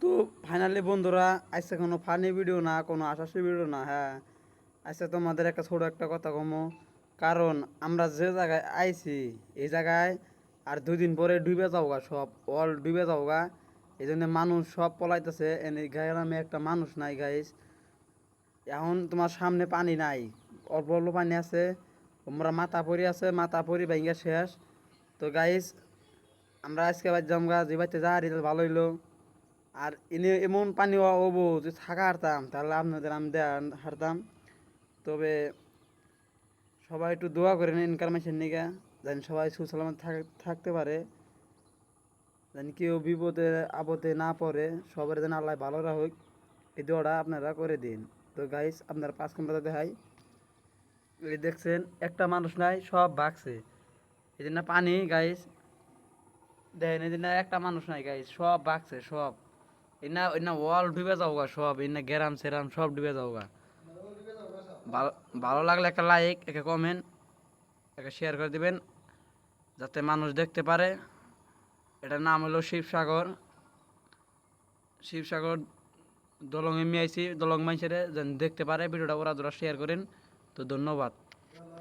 তো ফাইনালি বন্ধুরা, আজকে কোনো ফানি ভিডিও না, কোনো হাসাহাসি ভিডিও না। হ্যাঁ, আজকে তোমাদের একটা ছোট একটা কথা কমো। কারণ আমরা যে জায়গায় আইছি এই জায়গায় আর 2 দিন পরে ডুবে যাওগা, সব অল ডুবে যাওগা। এই জন্য মানুষ সব পলাইতেছে। এনে গ্রামে একটা মানুষ নাই গাইস। এখন তোমার সামনে পানি নাই, অল্প অল্প পানি আছে। তোমরা মাথা পরি আছে, মাথা পরি ভাইঙ্গা শেষ। তো গাইস, আমরা আজকে বাদ যামগা, যে বাড়িতে যা রেজাল্ট ভালো হইলো। আর এনে এমন পানি হবো যে থাকা হারতাম, তাহলে আপনাদের আমি দেয়া হারতাম। তবে সবাই একটু দোয়া করেন ইনকারমেশন নিগা, যেন সবাই সুসালামত থাকতে পারে, যেন কেউ বিপদে আপদে না পড়ে, সবার যেন আল্লাহ ভালো রাখুক। এই দোয়াটা আপনারা করে দিন। তো গাইস, আপনারা 5 ঘন্টা দেখাই, এই দেখছেন একটা মানুষ নাই, সব ভাগছে। এই জন্য পানি গাইস, দেখেন এই জন্য একটা মানুষ নাই গাইস, সব ভাগছে সব। এনা এনা ওয়াল ডুবে যাওগা সব, এনা গ্যারাম সেরাম সব ডুবে যাওগা। ভালো ভালো লাগলে একটা লাইক, একটা কমেন্ট, একটা শেয়ার করে দিবেন, যাতে মানুষ দেখতে পারে। এটার নাম হলো শিবসাগর। শিবসাগর দলং এমনি আইছি, দলং মাইসেরে যেন দেখতে পারে ভিডিওটা, ওরা শেয়ার করেন। তো ধন্যবাদ।